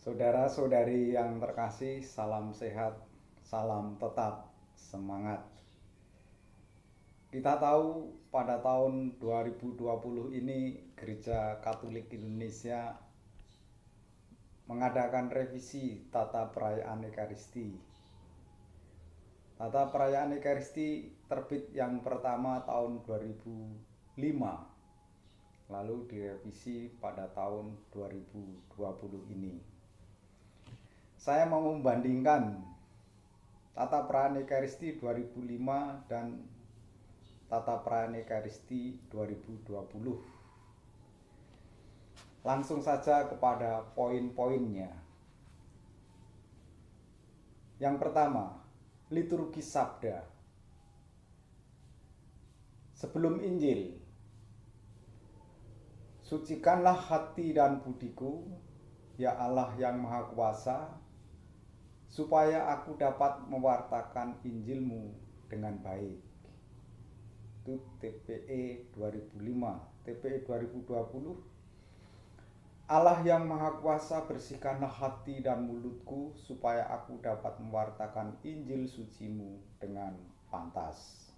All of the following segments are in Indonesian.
Saudara-saudari yang terkasih, salam sehat, salam tetap semangat. Kita tahu pada tahun 2020 ini Gereja Katolik Indonesia mengadakan revisi tata perayaan Ekaristi. Tata perayaan Ekaristi terbit yang pertama tahun 2005, lalu direvisi pada tahun 2020 ini. Saya mau membandingkan tata perayaan Ekaristi 2005 dan tata perayaan Ekaristi 2020. Langsung saja kepada poin-poinnya. Yang pertama, liturgi sabda. Sebelum Injil, sucikanlah hati dan budiku, ya Allah yang Maha Kuasa, supaya aku dapat mewartakan Injilmu dengan baik. Itu TPE 2005. TPE 2020, Allah yang Maha Kuasa, bersihkanlah hati dan mulutku, supaya aku dapat mewartakan Injil sucimu dengan pantas.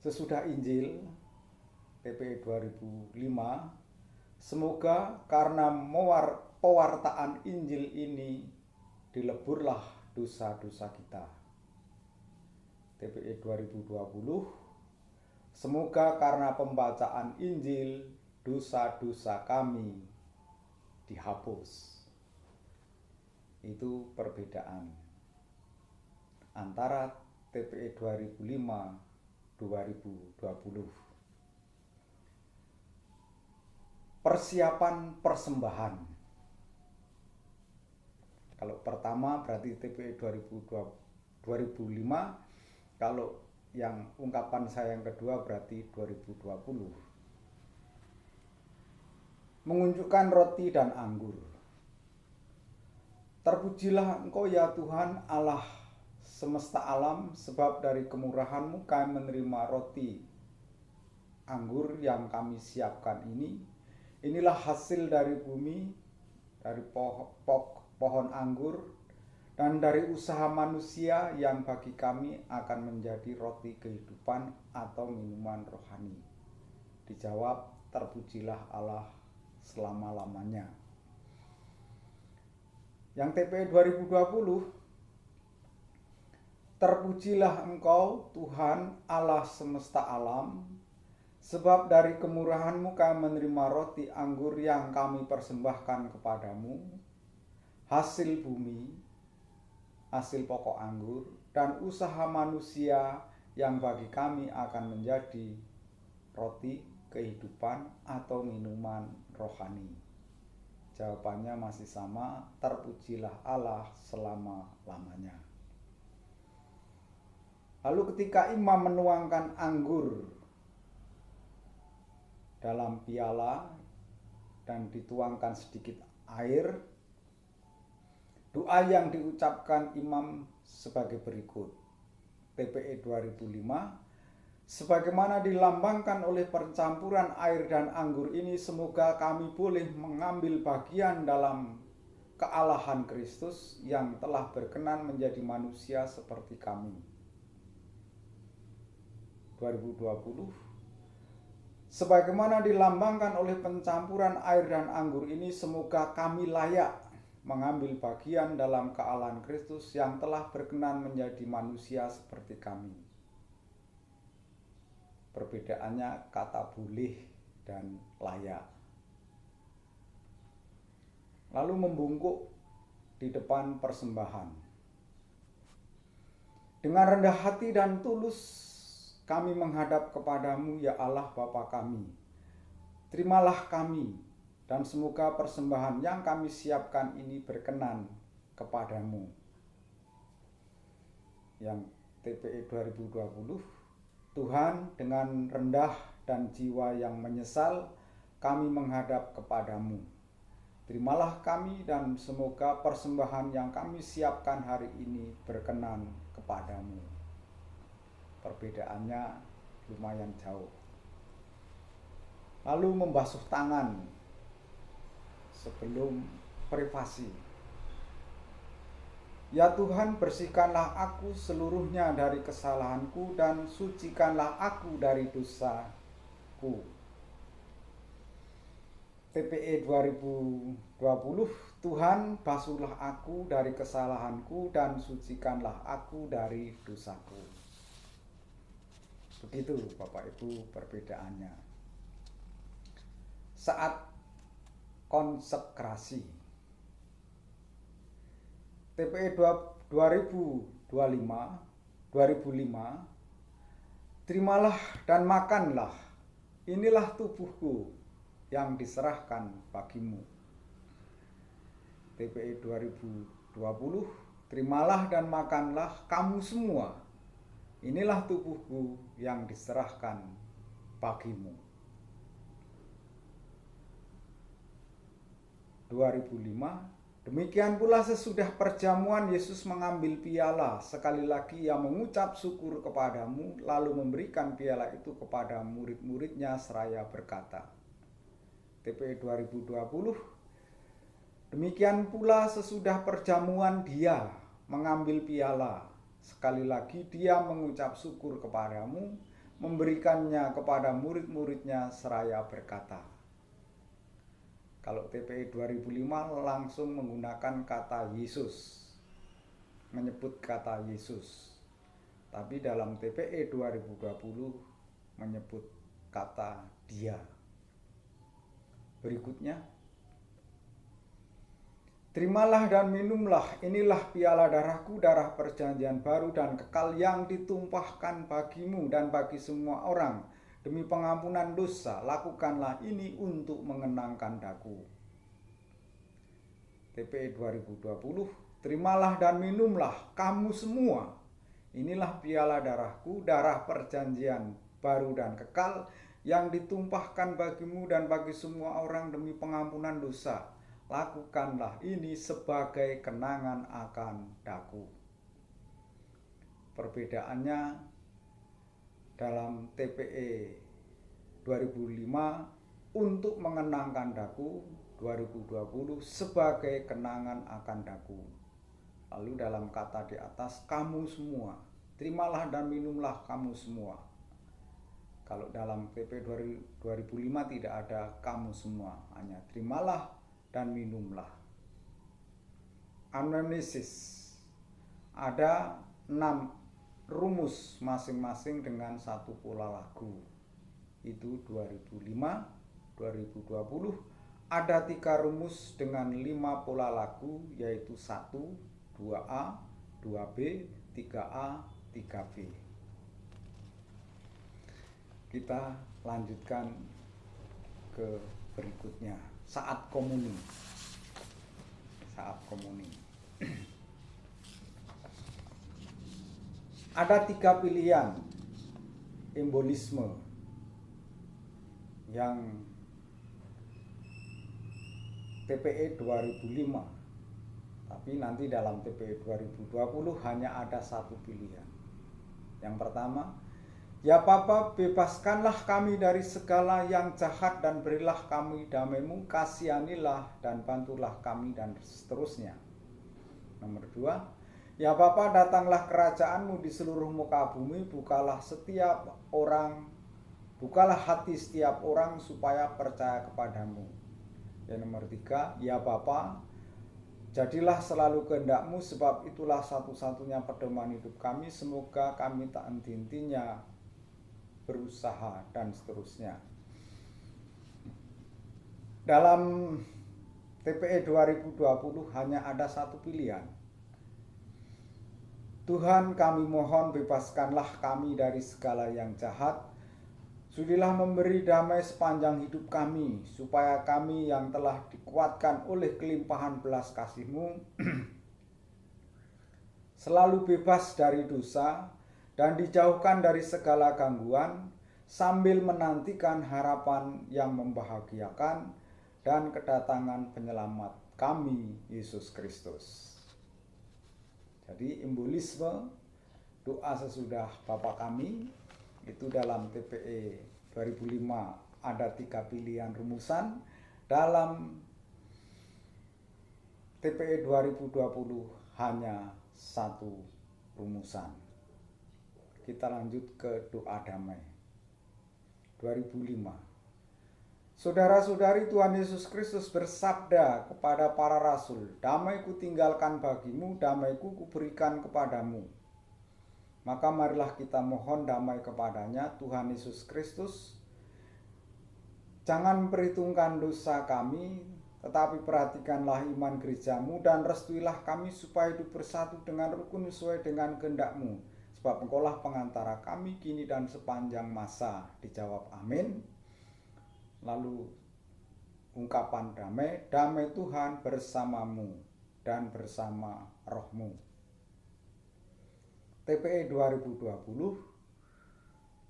Sesudah Injil, TPE 2005, semoga karena pewartaan Injil ini dileburlah dosa-dosa kita. TPE 2020, semoga karena pembacaan Injil dosa-dosa kami dihapus. Itu perbedaan antara TPE 2005-2020. Persiapan persembahan. Kalau pertama berarti TPE 2005, kalau yang ungkapan saya yang kedua berarti 2020. Mengunjukkan roti dan anggur. Terpujilah Engkau ya Tuhan Allah semesta alam, sebab dari kemurahan-Mu kami menerima roti anggur yang kami siapkan ini. Inilah hasil dari bumi, dari pohon anggur, dan dari usaha manusia yang bagi kami akan menjadi roti kehidupan atau minuman rohani. Dijawab, terpujilah Allah selama-lamanya. Yang TPE 2020, terpujilah Engkau Tuhan Allah semesta alam, sebab dari kemurahan-Mu kami menerima roti anggur yang kami persembahkan kepadamu, hasil bumi, hasil pokok anggur, dan usaha manusia yang bagi kami akan menjadi roti kehidupan atau minuman rohani. Jawabannya masih sama, terpujilah Allah selama-lamanya. Lalu ketika imam menuangkan anggur dalam piala dan dituangkan sedikit air, doa yang diucapkan imam sebagai berikut. TPE 2005, sebagaimana dilambangkan oleh percampuran air dan anggur ini, semoga kami boleh mengambil bagian dalam kealahan Kristus yang telah berkenan menjadi manusia seperti kami. 2020, sebagaimana dilambangkan oleh pencampuran air dan anggur ini, semoga kami layak mengambil bagian dalam kealahan Kristus yang telah berkenan menjadi manusia seperti kami. Perbedaannya kata boleh dan layak. Lalu membungkuk di depan persembahan. Dengan rendah hati dan tulus kami menghadap kepadamu, ya Allah Bapa kami. Terimalah kami, dan semoga persembahan yang kami siapkan ini berkenan kepadamu. Yang TPE 2020, Tuhan, dengan rendah dan jiwa yang menyesal, kami menghadap kepadamu. Terimalah kami, dan semoga persembahan yang kami siapkan hari ini berkenan kepadamu. Perbedaannya lumayan jauh. Lalu membasuh tangan belum privasi. Ya Tuhan, bersihkanlah aku seluruhnya dari kesalahanku dan sucikanlah aku dari dosaku. TPE 2020, Tuhan, basuhlah aku dari kesalahanku dan sucikanlah aku dari dosaku. Begitu Bapak Ibu perbedaannya. Saat konsekrasi TPE 2005, terimalah dan makanlah, inilah tubuhku yang diserahkan bagimu. TPE 2020, terimalah dan makanlah kamu semua, inilah tubuhku yang diserahkan bagimu. 2005, demikian pula sesudah perjamuan Yesus mengambil piala, sekali lagi ia mengucap syukur kepadamu, lalu memberikan piala itu kepada murid-muridnya seraya berkata, TPE 2020, demikian pula sesudah perjamuan dia mengambil piala, sekali lagi dia mengucap syukur kepadamu, memberikannya kepada murid-muridnya seraya berkata. Kalau TPE 2005 langsung menggunakan kata Yesus, menyebut kata Yesus. Tapi dalam TPE 2020 menyebut kata dia. Berikutnya, terimalah dan minumlah, inilah piala darahku, darah perjanjian baru dan kekal yang ditumpahkan bagimu dan bagi semua orang. Demi pengampunan dosa, lakukanlah ini untuk mengenangkan daku. TPE 2020, terimalah dan minumlah kamu semua. Inilah piala darahku, darah perjanjian baru dan kekal, yang ditumpahkan bagimu dan bagi semua orang demi pengampunan dosa. Lakukanlah ini sebagai kenangan akan daku. Perbedaannya, dalam TPE 2005 untuk mengenangkan daku, 2020 sebagai kenangan akan daku. Lalu dalam kata di atas, kamu semua, terimalah dan minumlah kamu semua. Kalau dalam TPE 2005 tidak ada kamu semua, hanya terimalah dan minumlah. Anamnesis, ada 6 rumus masing-masing dengan satu pola lagu. Itu 2005, 2020 ada 3 rumus dengan 5 pola lagu, yaitu 1, 2A, 2B, 3A, 3B. Kita lanjutkan ke berikutnya, saat komuni. Saat komuni. Ada 3 pilihan embolisme yang TPE 2005, tapi nanti dalam TPE 2020 hanya ada 1 pilihan. Yang pertama, ya Bapa, bebaskanlah kami dari segala yang jahat dan berilah kami damai-Mu, kasihanilah dan bantulah kami, dan seterusnya. Nomor 2, ya Bapa, datanglah kerajaan-Mu di seluruh muka bumi, bukalah hati setiap orang supaya percaya kepadamu. Dan nomor 3, ya Bapa, jadilah selalu kehendak-Mu, sebab itulah satu-satunya pedoman hidup kami, semoga kami tak henti-hentinya berusaha, dan seterusnya. Dalam TPE 2020 hanya ada 1 pilihan. Tuhan, kami mohon bebaskanlah kami dari segala yang jahat. Sudilah memberi damai sepanjang hidup kami, supaya kami yang telah dikuatkan oleh kelimpahan belas kasih-Mu selalu bebas dari dosa dan dijauhkan dari segala gangguan, sambil menantikan harapan yang membahagiakan dan kedatangan penyelamat kami, Yesus Kristus. Jadi embolisme, doa sesudah Bapa kami, itu dalam TPE 2005 ada 3 pilihan rumusan. Dalam TPE 2020 hanya satu rumusan. Kita lanjut ke doa damai. 2005. Saudara-saudari, Tuhan Yesus Kristus bersabda kepada para rasul, "Damai-Ku tinggalkan bagimu, damai-Ku kuberikan kepadamu." Maka marilah kita mohon damai kepadanya, Tuhan Yesus Kristus. Jangan perhitungkan dosa kami, tetapi perhatikanlah iman gerejamu dan restuilah kami supaya hidup bersatu dengan rukun sesuai dengan kehendak-Mu. Sebab Engkaulah pengantara kami kini dan sepanjang masa. Dijawab amin. Lalu ungkapan damai, damai Tuhan bersamamu dan bersama rohmu. TPE 2020.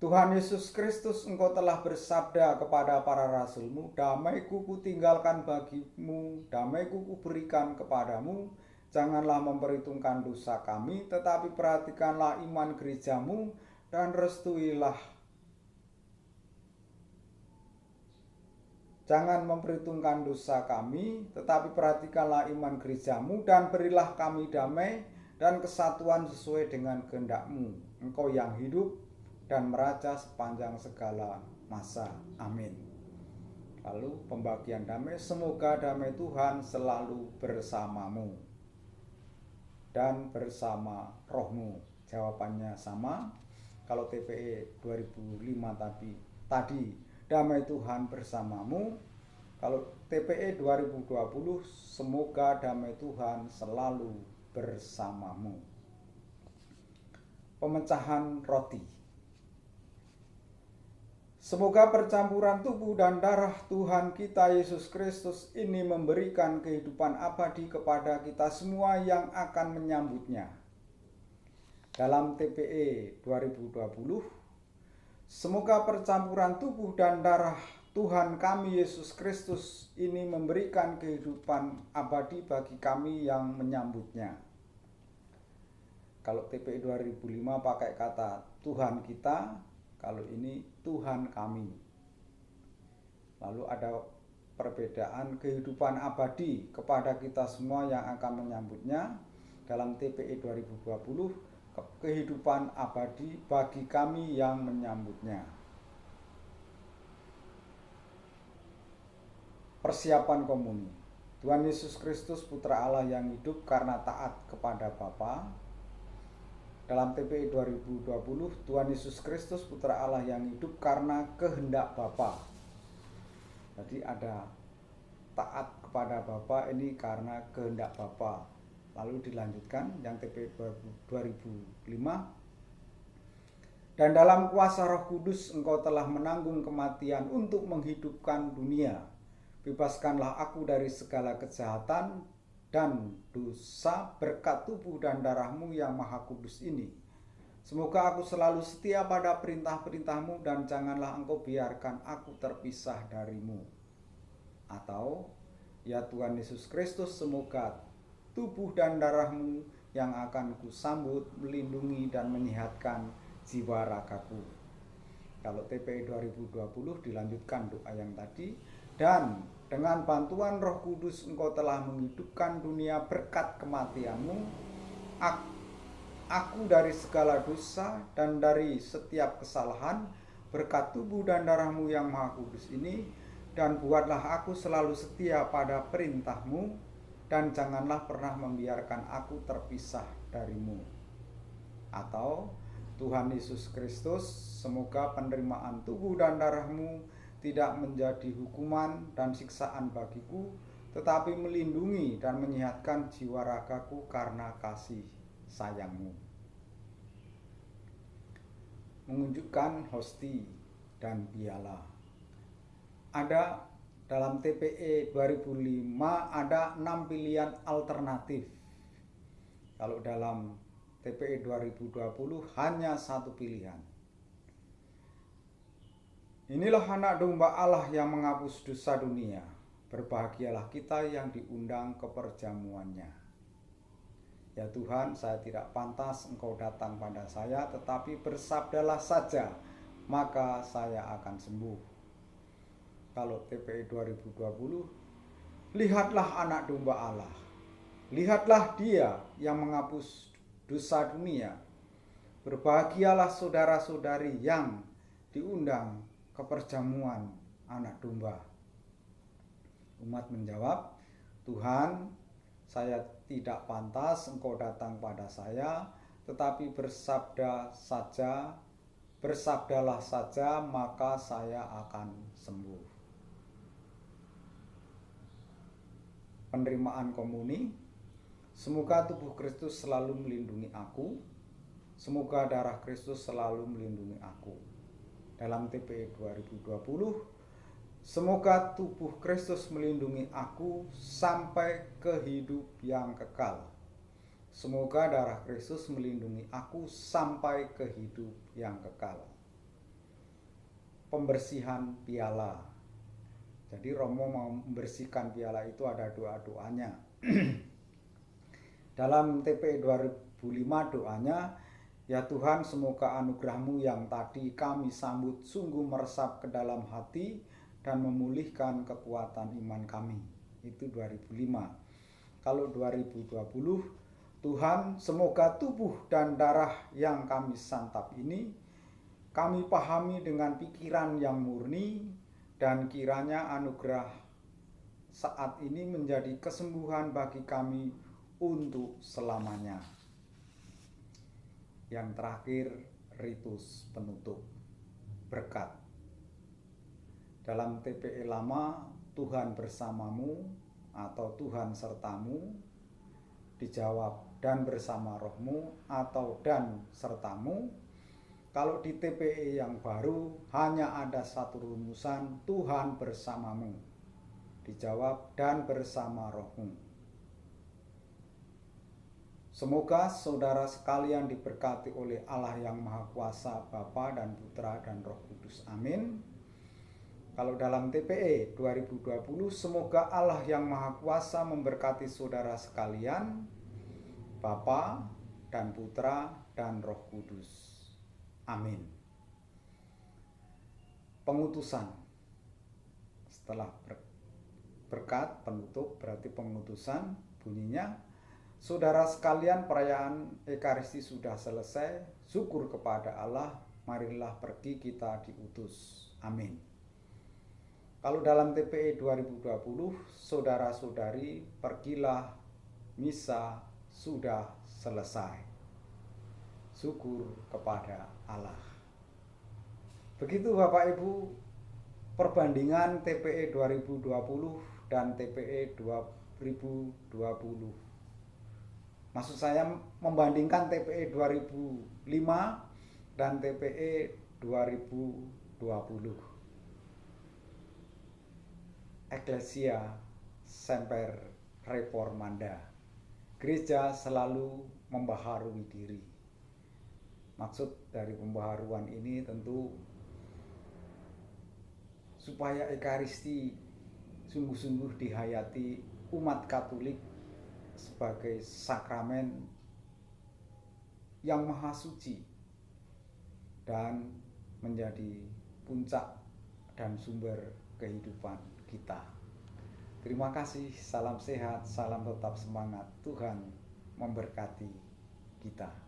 Tuhan Yesus Kristus, Engkau telah bersabda kepada para rasul-Mu, "Damai-Ku kutinggalkan bagimu, damai-Ku kuberikan kepadamu. Janganlah memperhitungkan dosa kami, tetapi perhatikanlah iman gerejamu dan restuilah." Jangan memperhitungkan dosa kami, tetapi perhatikanlah iman gerejamu dan berilah kami damai dan kesatuan sesuai dengan kehendak-Mu. Engkau yang hidup dan meraja sepanjang segala masa. Amin. Lalu pembagian damai, semoga damai Tuhan selalu bersamamu dan bersama rohmu. Jawabannya sama. Kalau TPE 2005 tadi damai Tuhan bersamamu. Kalau TPE 2020, semoga damai Tuhan selalu bersamamu. Pemecahan roti. Semoga percampuran tubuh dan darah Tuhan kita Yesus Kristus ini memberikan kehidupan abadi kepada kita semua yang akan menyambutnya. Dalam TPE 2020, semoga percampuran tubuh dan darah Tuhan kami Yesus Kristus ini memberikan kehidupan abadi bagi kami yang menyambutnya. Kalau TPE 2005 pakai kata Tuhan kita, kalau ini Tuhan kami. Lalu ada perbedaan kehidupan abadi kepada kita semua yang akan menyambutnya. Dalam TPE 2020, kehidupan abadi bagi kami yang menyambutnya. Persiapan komuni. Tuhan Yesus Kristus Putra Allah yang hidup karena taat kepada Bapa. Dalam TPE 2020, Tuhan Yesus Kristus Putra Allah yang hidup karena kehendak Bapa. Jadi ada taat kepada Bapa ini karena kehendak Bapa. Lalu dilanjutkan yang TPE 2005. Dan dalam kuasa Roh Kudus Engkau telah menanggung kematian untuk menghidupkan dunia. Bebaskanlah aku dari segala kejahatan dan dosa berkat tubuh dan darah-Mu yang maha kudus ini. Semoga aku selalu setia pada perintah-perintah-Mu dan janganlah Engkau biarkan aku terpisah dari-Mu. Atau, ya Tuhan Yesus Kristus, semoga tubuh dan darah-Mu yang akan kusambut melindungi dan menyehatkan jiwa ragaku. Kalau TPE 2020 dilanjutkan doa yang tadi. Dan dengan bantuan Roh Kudus Engkau telah menghidupkan dunia berkat kematian-Mu. Aku dari segala dosa dan dari setiap kesalahan berkat tubuh dan darah-Mu yang maha kudus ini. Dan buatlah aku selalu setia pada perintah-Mu dan janganlah pernah membiarkan aku terpisah dari-Mu. Atau Tuhan Yesus Kristus, semoga penerimaan tubuh dan darah-Mu tidak menjadi hukuman dan siksaan bagiku, tetapi melindungi dan menyehatkan jiwa ragaku karena kasih sayang-Mu. Menunjukkan hosti dan piala. Ada dalam TPE 2005 ada 6 pilihan alternatif. Kalau dalam TPE 2020 hanya satu pilihan. Inilah anak domba Allah yang menghapus dosa dunia. Berbahagialah kita yang diundang ke perjamuannya. Ya Tuhan, saya tidak pantas Engkau datang pada saya, tetapi bersabdalah saja, maka saya akan sembuh. Kalau TPE 2020, lihatlah anak domba Allah Lihatlah Dia yang menghapus dosa dunia. Berbahagialah saudara-saudari yang diundang ke perjamuan anak domba. Umat menjawab, Tuhan, saya tidak pantas Engkau datang pada saya, tetapi bersabdalah saja, maka saya akan sembuh. Penerimaan komuni. Semoga tubuh Kristus selalu melindungi aku. Semoga darah Kristus selalu melindungi aku. Dalam TPE 2020, semoga tubuh Kristus melindungi aku sampai ke hidup yang kekal. Semoga darah Kristus melindungi aku sampai ke hidup yang kekal. Pembersihan piala. Jadi Romo mau membersihkan piala itu ada doa-doanya. Dalam TPE 2005 doanya, ya Tuhan, semoga anugerah-Mu yang tadi kami sambut sungguh meresap ke dalam hati dan memulihkan kekuatan iman kami. Itu 2005. Kalau 2020, Tuhan, semoga tubuh dan darah yang kami santap ini kami pahami dengan pikiran yang murni, dan kiranya anugerah saat ini menjadi kesembuhan bagi kami untuk selamanya. Yang terakhir, ritus penutup berkat. Dalam TPE lama, Tuhan bersamamu atau Tuhan sertamu, dijawab dan bersama rohmu atau dan sertamu. Kalau di TPE yang baru hanya ada satu rumusan, Tuhan bersamamu, dijawab dan bersama rohmu. Semoga saudara sekalian diberkati oleh Allah yang Maha Kuasa, Bapa dan Putra dan Roh Kudus. Amin. Kalau dalam TPE 2020, semoga Allah yang Maha Kuasa memberkati saudara sekalian, Bapa dan Putra dan Roh Kudus. Amin. Pengutusan. Setelah berkat penutup berarti pengutusan, bunyinya, saudara sekalian, perayaan Ekaristi sudah selesai. Syukur kepada Allah, marilah pergi kita diutus. Amin. Kalau dalam TPE 2020, saudara-saudari, pergilah, misa sudah selesai. Syukur kepada Allah. Begitu Bapak Ibu, perbandingan TPE 2020 dan TPE 2020. Maksud saya membandingkan TPE 2005 dan TPE 2020. Ecclesia Semper Reformanda. Gereja selalu membaharui diri. Maksud dari pembaharuan ini tentu supaya Ekaristi sungguh-sungguh dihayati umat Katolik sebagai sakramen yang maha suci dan menjadi puncak dan sumber kehidupan kita. Terima kasih, salam sehat, salam tetap semangat. Tuhan memberkati kita.